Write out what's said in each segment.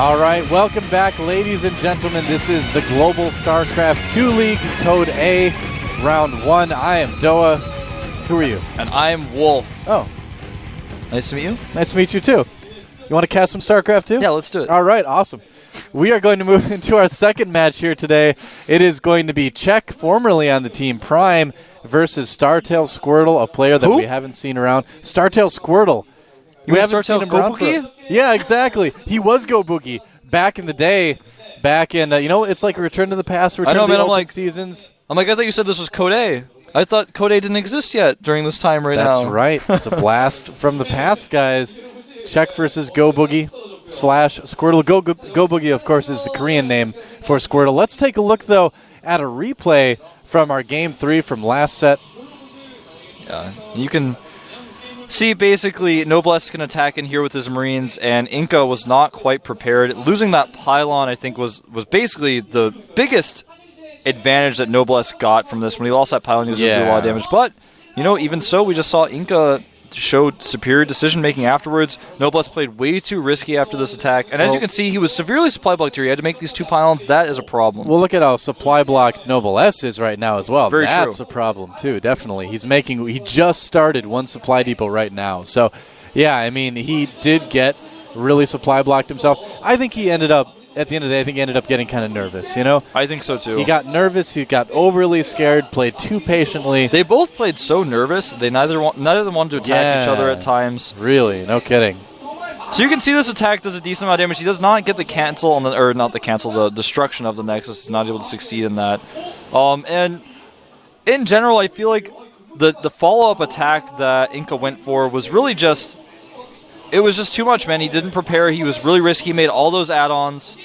All right, welcome back, ladies and gentlemen. This is the Global Starcraft 2 League, Code A, Round 1. I am Doa. Who are you? And I am Wolf. Oh. Nice to meet you. Nice to meet you, too. You want to cast some Starcraft, too? Yeah, let's do it. All right, awesome. We are going to move into our second match here today. It is going to be Czech, formerly on the team Prime, versus Startail Squirtle, a player that we haven't seen around. Startail Squirtle. You haven't seen him around for... Yeah, exactly. He was Go Boogie back in the day. Back in, it's like Return to the Past, Return to the open seasons. I thought you said this was Code A. I thought Code A didn't exist yet during this time now. That's right. It's a blast from the past, guys. Czech versus Go Boogie / Squirtle. Go Boogie, of course, is the Korean name for Squirtle. Let's take a look, though, at a replay from our Game 3 from last set. Yeah, you can see basically Noblesse can attack in here with his Marines, and Inca was not quite prepared. Losing that pylon, I think, was basically the biggest advantage that Noblesse got from this. When he lost that pylon, he was going to do a lot of damage. But, even so, we just saw Inca showed superior decision-making afterwards. Noblesse played way too risky after this attack. And as you can see, he was severely supply blocked here. He had to make these 2 pylons. That is a problem. Well, look at how supply blocked Noblesse is right now as well. Very That's true. a problem, too, definitely. He just started one supply depot right now. So, yeah, he did get really supply blocked himself. I think he ended up, at the end of the day, he ended up getting kind of nervous, I think so, too. He got nervous. He got overly scared, played too patiently. They both played so nervous. They neither of them wanted to attack each other at times. Really, no kidding. So you can see this attack does a decent amount of damage. He does not get the cancel on the destruction of the Nexus. He's not able to succeed in that. And in general, I feel like the follow-up attack that Inca went for was really just... It was just too much, man. He didn't prepare. He was really risky. He made all those add-ons.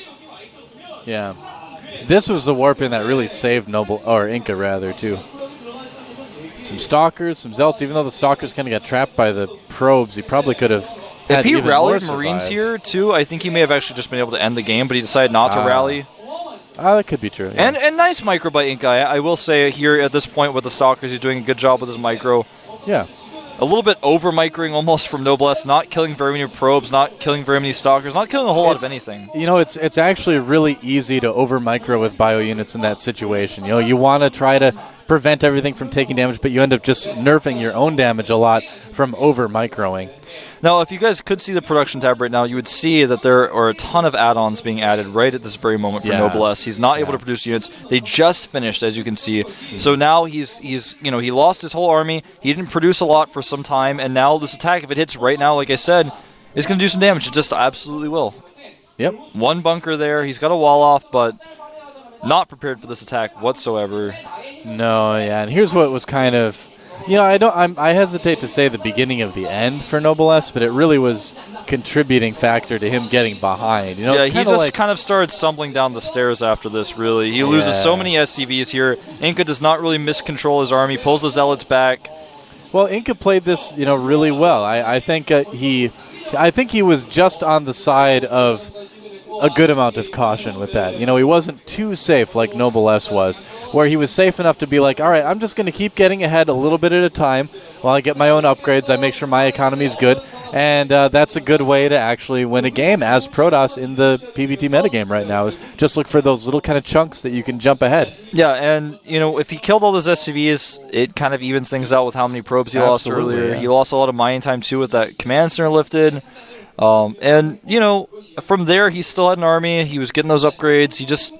Yeah. This was the warping that really saved Inca, rather, too. Some Stalkers, some Zelts. Even though the Stalkers kind of got trapped by the probes, he probably could have had If he even rallied more Marines survive. here, too, I think he may have actually just been able to end the game, but he decided not to rally. That could be true. Yeah. And nice micro by Inca. I will say here at this point with the Stalkers, he's doing a good job with his micro. Yeah. A little bit over-microing almost from Noblesse, not killing very many probes, not killing very many Stalkers, not killing a whole lot of anything. It's actually really easy to over-micro with bio units in that situation. You want to try to prevent everything from taking damage, but you end up just nerfing your own damage a lot from over-microing. Now, if you guys could see the production tab right now, you would see that there are a ton of add-ons being added right at this very moment for Noblesse. He's not able to produce units. They just finished, as you can see. So now he lost his whole army. He didn't produce a lot for some time, and now this attack, if it hits right now, like I said, is going to do some damage. It just absolutely will. Yep. One bunker there. He's got a wall off, but not prepared for this attack whatsoever. No, yeah. And here's what was kind of... I hesitate to say the beginning of the end for Noblesse, but it really was contributing factor to him getting behind. He just kind of started stumbling down the stairs after this, really. He loses so many SCVs here. Inca does not really miscontrol his army, pulls the Zealots back. Well, Inca played this, really well. I think he was just on the side of a good amount of caution with that. He wasn't too safe like Noblesse was, where he was safe enough to be like, all right, I'm just going to keep getting ahead a little bit at a time while I get my own upgrades. I make sure my economy is good, and that's a good way to actually win a game as Protoss in the PvT metagame right now, is just look for those little kind of chunks that you can jump ahead. Yeah, and, if he killed all those SCVs, it kind of evens things out with how many probes he lost earlier. Yeah. He lost a lot of mining time, too, with that command center lifted. And, from there, he still had an army. He was getting those upgrades. He just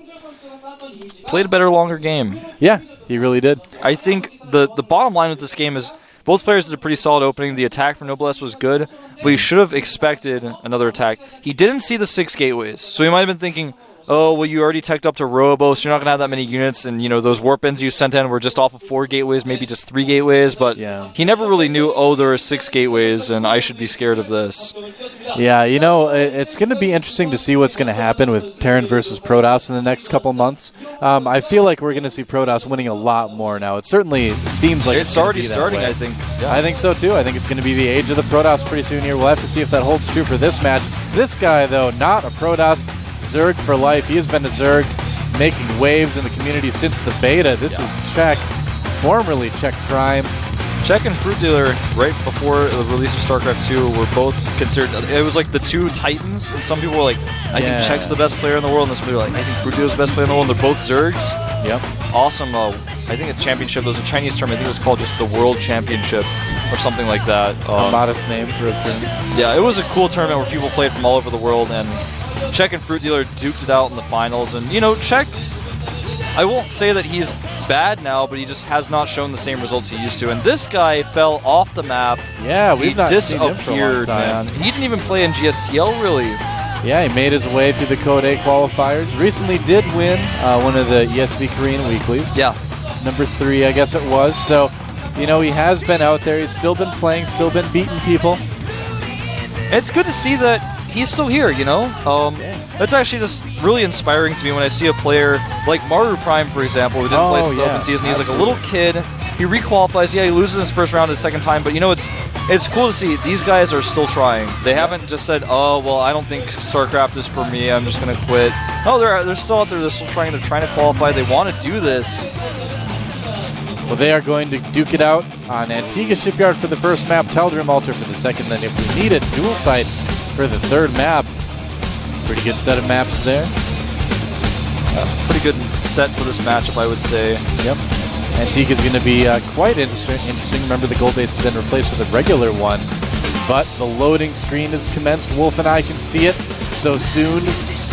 played a better, longer game. Yeah, he really did. I think the bottom line with this game is both players did a pretty solid opening. The attack from Noblesse was good, but he should have expected another attack. He didn't see the 6 gateways, so he might have been thinking, oh, well, you already teched up to Robo, so you're not going to have that many units, and, those warp ins you sent in were just off of 4 gateways, maybe just 3 gateways, but he never really knew, oh, there are 6 gateways, and I should be scared of this. Yeah, it's going to be interesting to see what's going to happen with Terran versus Protoss in the next couple months. I feel like we're going to see Protoss winning a lot more now. It certainly seems like it's already starting, I think. Yeah. I think so, too. I think it's going to be the age of the Protoss pretty soon here. We'll have to see if that holds true for this match. This guy, though, not a Protoss. Zerg for life. He has been a Zerg making waves in the community since the beta. This is Czech, formerly Czech Prime, Czech and Fruit Dealer, right before the release of StarCraft 2, were both considered. It was like the two titans, and some people were like, I think Czech's the best player in the world, and some people were like, I think Fruit Dealer's the best player in the world, and they're both Zergs. Yep. Awesome. I think a championship, there was a Chinese term, I think it was called just the World Championship, or something like that. A modest name for a tournament. Yeah, it was a cool tournament where people played from all over the world, and Czech and Fruit Dealer duked it out in the finals. And, you know, Czech, I won't say that he's bad now, but he just has not shown the same results he used to. And this guy fell off the map. Yeah, we've not seen him for a long disappeared, time. man. He didn't even play in GSTL, really. Yeah, he made his way through the Code 8 qualifiers. Recently did win one of the ESV Korean weeklies. Yeah. Number 3, I guess it was. So, you know, he has been out there. He's still been playing, still been beating people. It's good to see that he's still here, you know? It's actually just really inspiring to me when I see a player like Maru Prime, for example, who didn't play since the open season. He's like a little kid. He requalifies. Yeah, he loses his first round the second time, but you know, it's cool to see these guys are still trying. They haven't just said, oh, well, I don't think StarCraft is for me. I'm just going to quit. No, they're still out there. They're still trying. They're trying to qualify. They want to do this. Well, they are going to duke it out on Antigua Shipyard for the first map, Teldrim Altar for the second, then if we need it, Dual Sight for the third map. Pretty good set of maps there. Pretty good set for this matchup, I would say. Yep. Antigua's going to be quite interesting. Remember, the gold base has been replaced with a regular one, but the loading screen has commenced. Wolf and I can see it. So soon,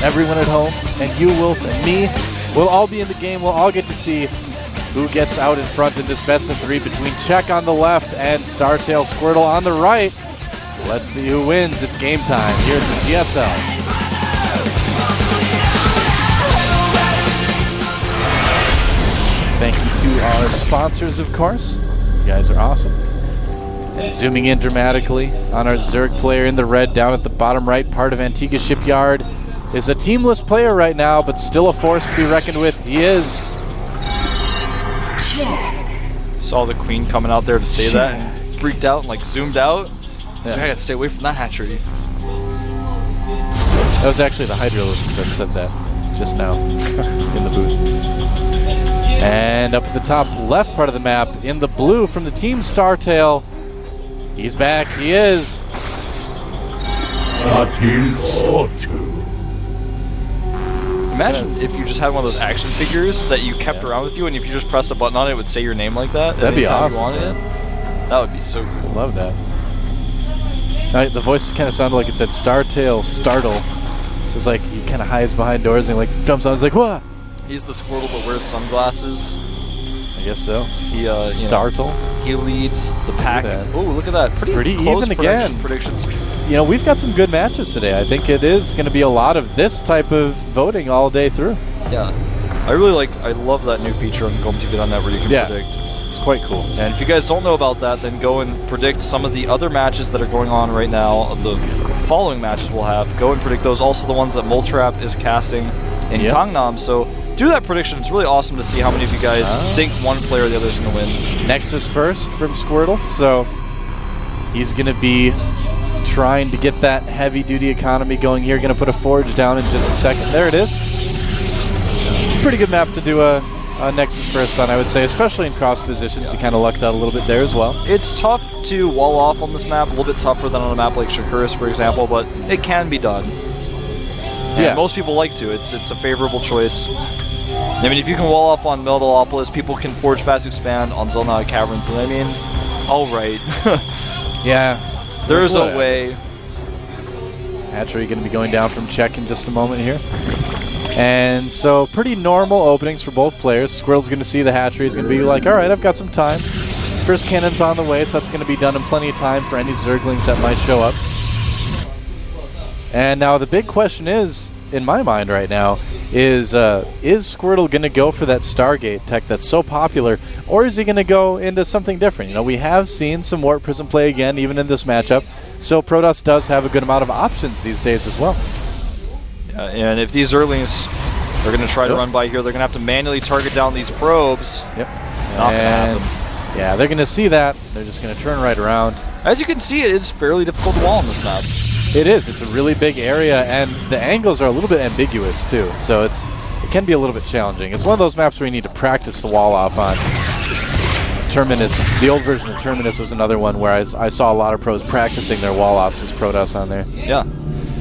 everyone at home, and you, Wolf, and me, we'll all be in the game. We'll all get to see who gets out in front in this best of 3 between Czech on the left and Startail Squirtle on the right. Let's see who wins. It's game time here at the GSL. Thank you to our sponsors, of course. You guys are awesome. And zooming in dramatically on our Zerg player in the red down at the bottom right part of Antigua Shipyard is a teamless player right now, but still a force to be reckoned with. He is. Saw the queen coming out there to say that and freaked out and like zoomed out. Yeah. I gotta stay away from that hatchery. That was actually the Hydralist that said that just now in the booth. And up at the top left part of the map, in the blue from the team Startail, he's back. He is. Imagine if you just had one of those action figures that you kept around with you, and if you just pressed a button on it, it would say your name like that. That'd be awesome. You wanted it. That would be so cool. Love that. Now, the voice kind of sounded like it said Startail Startle. So it's like he kind of hides behind doors and like jumps on. He's like, what? He's the Squirtle but wears sunglasses. I guess so. He Startle. He leads the pack. Oh, look at that! Pretty close even again. Predictions. You know, we've got some good matches today. I think it is going to be a lot of this type of voting all day through. Yeah, I love that new feature on GOMTV.net where you can predict. It's quite cool. And if you guys don't know about that, then go and predict some of the other matches that are going on right now. The following matches we'll have. Go and predict those. Also the ones that Moltrap is casting in Gangnam. So do that prediction. It's really awesome to see how many of you guys think one player or the other is going to win. Nexus first from Squirtle. So he's going to be trying to get that heavy-duty economy going here. Going to put a forge down in just a second. There it is. It's a pretty good map to do a Nexus first on, I would say, especially in cross positions. He kind of lucked out a little bit there as well. It's tough to wall off on this map, a little bit tougher than on a map like Shakuris, for example, but it can be done. And most people like to. It's a favorable choice. I mean, if you can wall off on Metalopolis, people can forge fast expand on Zelnaya Caverns, and I mean, all right. Yeah. There's a way. Hatchery going to be going down from Czech in just a moment here. And so pretty normal openings for both players. Squirrel's going to see the hatchery. He's going to be like, all right, I've got some time. First cannon's on the way, so that's going to be done in plenty of time for any Zerglings that might show up. And now the big question is, in my mind right now, is Squirtle going to go for that Stargate tech that's so popular, or is he going to go into something different? You know, we have seen some Warp Prism play again, even in this matchup, so Protoss does have a good amount of options these days as well. And if these Zerglings are going to try to run by here, they're going to have to manually target down these probes. Yep. Not going to happen. Yeah, they're going to see that. They're just going to turn right around. As you can see, it is fairly difficult to wall on this map. It is. It's a really big area, and the angles are a little bit ambiguous, too. So it can be a little bit challenging. It's one of those maps where you need to practice the wall off on. Terminus, the old version of Terminus was another one where I saw a lot of pros practicing their wall-offs as Protoss on there. Yeah.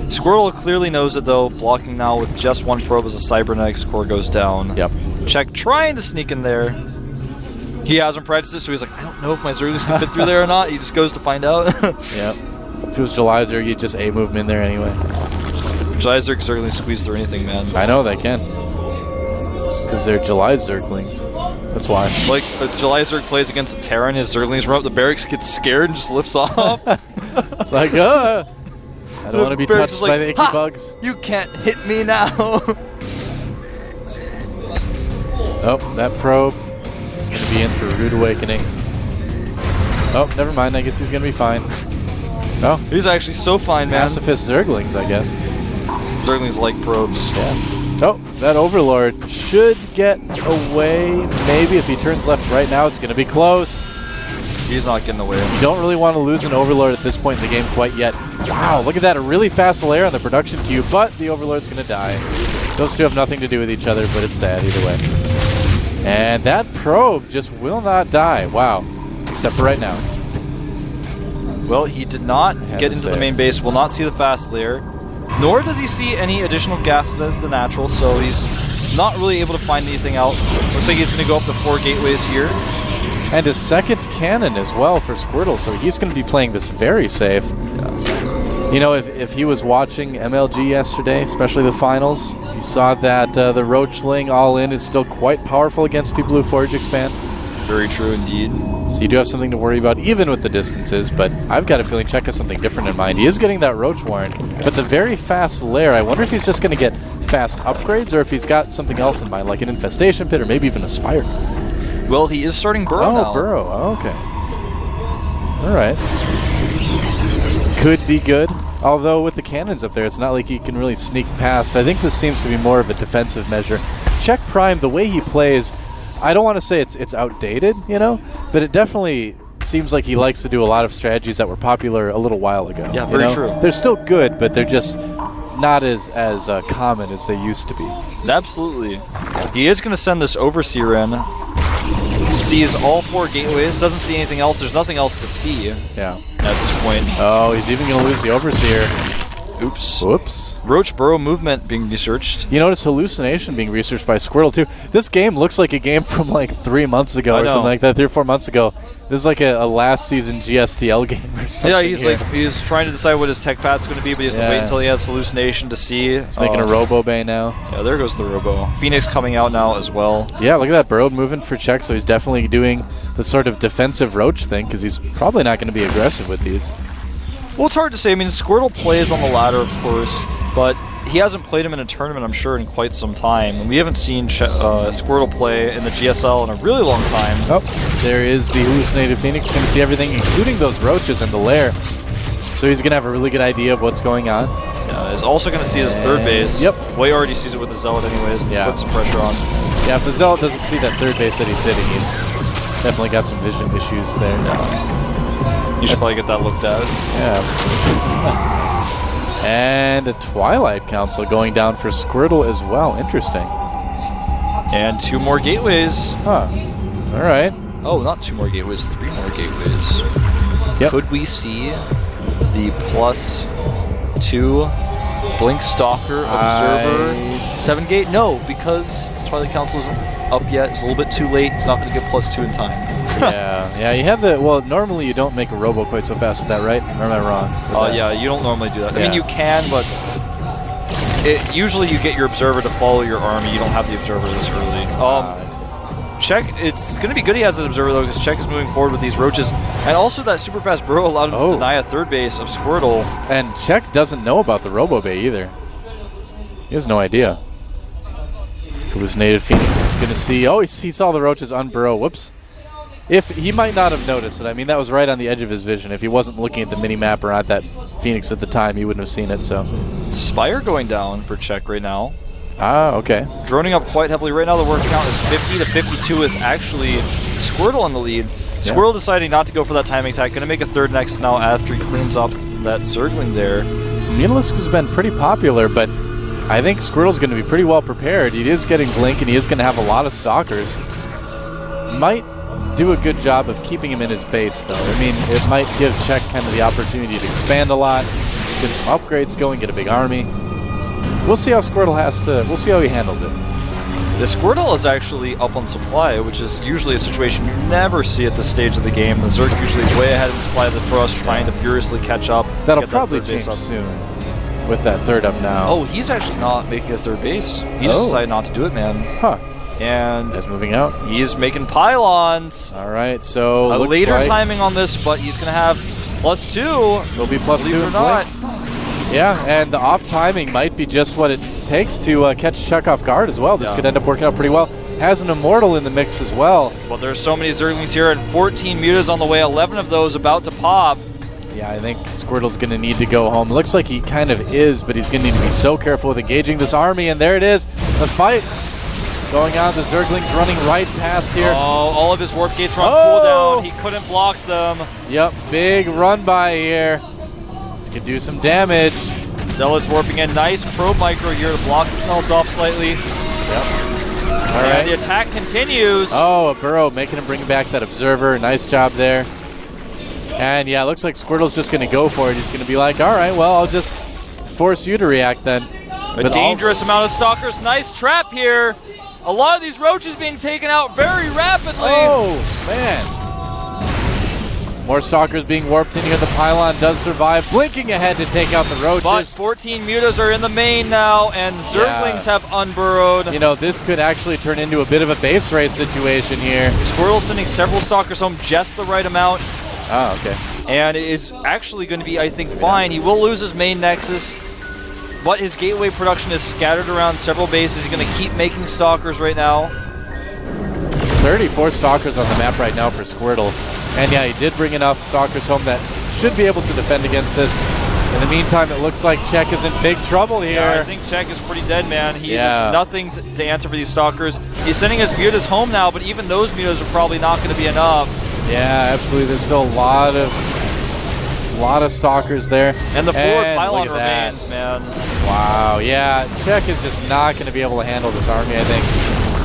Squirtle clearly knows it, though, blocking now with just one probe as a Cybernetics core goes down. Yep. Check trying to sneak in there. He hasn't practiced it, so he's like, I don't know if my Zerglings can fit through there or not. He just goes to find out. Yep. If it was July Zerg, you'd just A-move him in there anyway. July Zerg Zerglings squeeze through anything, man. I know they can. Because they're July Zerglings. That's why. Like, if July Zerg plays against a Terran, his Zerglings run up the barracks, gets scared, and just lifts off. It's like, I don't want to be touched by the icky bugs. You can't hit me now. Oh, that probe is going to be in for a rude awakening. Oh, never mind. I guess he's going to be fine. Oh, he's actually so fine, man. Pacifist Zerglings, I guess. Zerglings like probes. Yeah. Oh, that Overlord should get away. Maybe if he turns left right now, it's going to be close. He's not getting away. You don't really want to lose an Overlord at this point in the game quite yet. Wow, look at that. A really fast lair on the production queue, but the Overlord's going to die. Those two have nothing to do with each other, but it's sad either way. And that probe just will not die. Wow. Except for right now. Well, he did not get into the main base, will not see the fast layer, nor does he see any additional gases at the natural, so he's not really able to find anything out. Looks like he's going to go up to 4 gateways here. And a second cannon as well for Squirtle, so he's going to be playing this very safe. Yeah. You know, if he was watching MLG yesterday, especially the finals, you saw that the Roachling all-in is still quite powerful against people who Forge expand. Very true indeed. So you do have something to worry about, even with the distances, but I've got a feeling Czech has something different in mind. He is getting that Roach Warren, but the very fast lair, I wonder if he's just going to get fast upgrades, or if he's got something else in mind, like an Infestation Pit, or maybe even a Spire. Well, he is starting Burrow now. Oh, Burrow. Oh, okay. All right. Could be good. Although with the cannons up there, it's not like he can really sneak past. I think this seems to be more of a defensive measure. Czech Prime, the way he plays, I don't want to say it's outdated, you know, but it definitely seems like he likes to do a lot of strategies that were popular a little while ago. Yeah, very true. They're still good, but they're just not as common as they used to be. Absolutely. He is going to send this Overseer in. Sees all 4 gateways, doesn't see anything else. There's nothing else to see at this point. Oh, he's even going to lose the Overseer. Oops. Whoops. Roach Burrow movement being researched. You notice hallucination being researched by Squirtle, too. This game looks like a game from like 3 months ago or something like that, 3 or 4 months ago. This is like a last season GSTL game or something. Yeah, he's trying to decide what his tech path's going to be, but he has to wait until he has hallucination to see. He's making a Robo Bay now. Yeah, there goes the Robo. Phoenix coming out now as well. Yeah, look at that Burrow moving for Czech, so he's definitely doing the sort of defensive Roach thing, because he's probably not going to be aggressive with these. Well, it's hard to say. I mean, Squirtle plays on the ladder, of course, but he hasn't played him in a tournament, I'm sure, in quite some time. And we haven't seen Squirtle play in the GSL in a really long time. Oh, there is the hallucinated Phoenix. Going to see everything, including those Roaches in the lair. So he's going to have a really good idea of what's going on. Yeah, he's also going to see his third base. Yep. Well, he already sees it with the Zealot anyways. Let's put some pressure on. Yeah, if the Zealot doesn't see that third base that he's hitting, he's definitely got some vision issues there. Yeah. You should probably get that looked at. Yeah. And a Twilight Council going down for Squirtle as well. Interesting. And 2 more gateways. Huh. All right. Oh, not 2 more gateways, 3 more gateways. Yep. Could we see the +2 Blink Stalker Observer 7 gate? No, because his Twilight Council isn't up yet. It's a little bit too late. He's not going to get +2 in time. Yeah, you have the, well, normally you don't make a Robo quite so fast with that, right? Or am I wrong? Yeah, you don't normally do that. I mean, you can, but usually you get your Observer to follow your army. You don't have the Observer this early. Czech, it's going to be good he has an Observer, though, because Czech is moving forward with these Roaches. And also that super fast Burrow allowed him to deny a third base of Squirtle. And Czech doesn't know about the Robo Bay either. He has no idea. Hallucinated Phoenix is going to see, he saw the Roaches on Burrow. Whoops. If he might not have noticed it. I mean, that was right on the edge of his vision. If he wasn't looking at the mini-map or at that Phoenix at the time, he wouldn't have seen it, so. Spire going down for Czech right now. Ah, okay. Droning up quite heavily. Right now the word count is 50 to 52 with actually Squirtle on the lead. Squirtle deciding not to go for that timing attack. Going to make a third Nexus now after he cleans up that Zergling there. Mutalisk has been pretty popular, but I think Squirtle's going to be pretty well prepared. He is getting Blink, and he is going to have a lot of Stalkers. Might do a good job of keeping him in his base, though. I mean, it might give Czech kind of the opportunity to expand a lot, get some upgrades going, get a big army. We'll see how Squirtle we'll see how he handles it. The Squirtle is actually up on supply, which is usually a situation you never see at this stage of the game. The Zerg usually way ahead in supply of the Protoss, trying to furiously catch up. That'll probably change soon with that third up now. Oh, he's actually not making a third base. He just decided not to do it, man. Huh. And he's moving out. He's making pylons. All right, so a later timing on this, but he's going to have +2. He'll be +2 or not. Yeah, and the off timing might be just what it takes to catch Czech off guard as well. This could end up working out pretty well. Has an Immortal in the mix as well. Well, there's so many Zerglings here, and 14 mutas on the way, 11 of those about to pop. Yeah, I think Squirtle's going to need to go home. Looks like he kind of is, but he's going to need to be so careful with engaging this army, and there it is. The fight going on. The Zerglings running right past here. Oh, all of his warp gates were on cooldown. He couldn't block them. Yep, big run by here. This could do some damage. Zealots warping in. Nice probe micro here to block themselves off slightly. Yep. All and right. the attack continues. Oh, a burrow making him bring back that observer. Nice job there. And yeah, it looks like Squirtle's just going to go for it. He's going to be like, all right, well, I'll just force you to react then. A dangerous amount of stalkers. Nice trap here. A lot of these roaches being taken out very rapidly. Oh, man. More stalkers being warped in here. The pylon does survive. Blinking ahead to take out the roaches. But 14 mutas are in the main now, and Zerglings have unburrowed. You know, this could actually turn into a bit of a base race situation here. Squirtle sending several stalkers home just the right amount. Oh, okay. And it is actually going to be, I think, fine. He will lose his main nexus, but his gateway production is scattered around several bases. He's going to keep making stalkers right now. 34 stalkers on the map right now for Squirtle. And yeah, he did bring enough stalkers home that should be able to defend against this. In the meantime, it looks like Czech is in big trouble here. Yeah, I think Czech is pretty dead, man. He has nothing to answer for these stalkers. He's sending his mutas home now, but even those mutas are probably not going to be enough. Yeah, absolutely. There's still a lot of stalkers there. And the forward pylon remains, man. Wow, yeah. Czech is just not going to be able to handle this army, I think.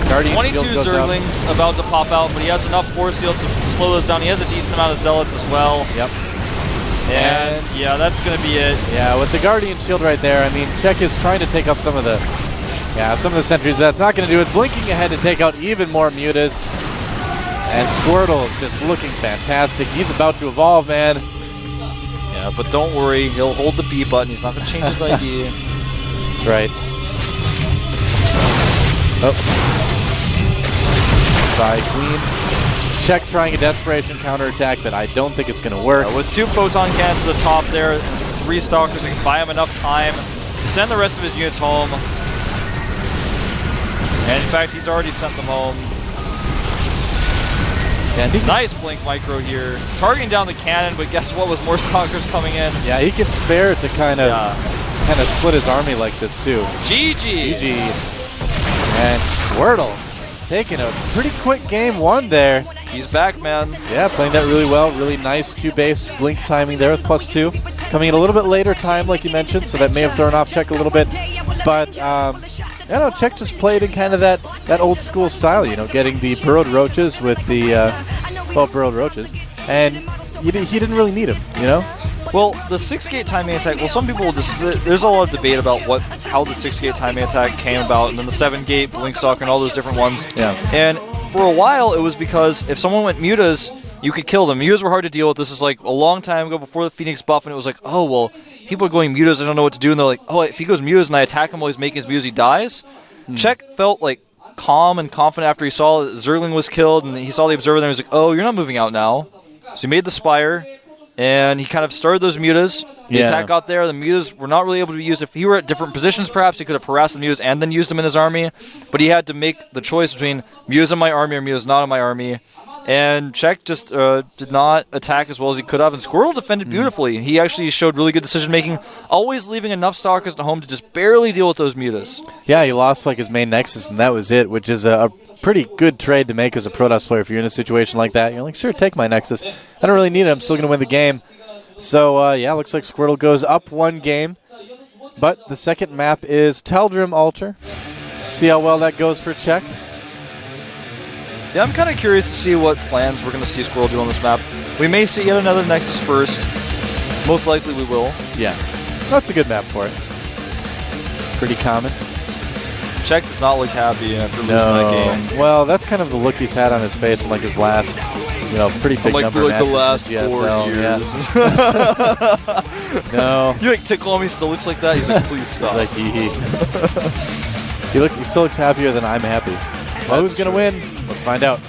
Guardian 22 Zerglings about to pop out, but he has enough force fields to slow those down. He has a decent amount of Zealots as well. Yep. And yeah, that's going to be it. Yeah, with the Guardian Shield right there, I mean, Czech is trying to take off some of the sentries, but that's not going to do it. Blinking ahead to take out even more mutas. And Squirtle is just looking fantastic. He's about to evolve, man. Yeah, but don't worry. He'll hold the B button. He's not going to change his ID. That's right. Oh. By Queen. Czech trying a desperation counterattack, but I don't think it's going to work. With 2 photon cannons to the top there, and 3 stalkers, they can buy him enough time to send the rest of his units home. And in fact, he's already sent them home. Nice blink micro here. Targeting down the cannon, but guess what? With more stalkers coming in. Yeah, he can spare to kind of split his army like this too. GG. GG. And Squirtle taking a pretty quick game 1 there. He's back, man. Yeah, playing that really well. Really nice 2-base blink timing there with +2. Coming in a little bit later time, like you mentioned, so that may have thrown off Czech a little bit. But I don't know, Czech just played in kind of that old school style, you know, getting the burrowed roaches with the burrowed roaches, and he didn't really need them, you know. Well, the 6-gate timing attack. Well, some people there's a lot of debate about how the 6-gate timing attack came about, and then the 7-gate blink stalker and all those different ones. Yeah. And for a while, it was because if someone went mutas, you could kill them. Mutas were hard to deal with. This is like a long time ago before the Phoenix buff, and it was like, oh well, people are going mutas. I don't know what to do, and they're like, oh, if he goes mutas and I attack him while he's making his mutas, he dies. Czech felt like calm and confident after he saw that Zergling was killed, and he saw the observer there. He was like, oh, you're not moving out now. So he made the Spire, and he kind of started those mutas. The attack got there. The mutas were not really able to be used. If he were at different positions, perhaps he could have harassed the mutas and then used them in his army. But he had to make the choice between mutas in my army or mutas not in my army. And Czech just did not attack as well as he could have. And Squirtle defended beautifully. He actually showed really good decision-making, always leaving enough stalkers at home to just barely deal with those mutas. Yeah, he lost like his main nexus, and that was it, which is a pretty good trade to make as a Protoss player. If you're in a situation like that, you're like, sure, take my nexus. I don't really need it. I'm still going to win the game. So, yeah, looks like Squirtle goes up 1 game. But the second map is Teldrim Altar. See how well that goes for Czech. Yeah, I'm kind of curious to see what plans we're going to see Squirrel do on this map. We may see yet another Nexus first. Most likely we will. Yeah. That's a good map for it. Pretty common. Czech does not look happy after losing that game. Well, that's kind of the look he's had on his face in like his last, pretty big Like number for of like the matches last in 4 GSL, years. Yeah. No. You like Ticklomi still looks like that? He's like, please stop. He's like, he still looks happier than I'm happy. Well, who's going to win? Let's find out.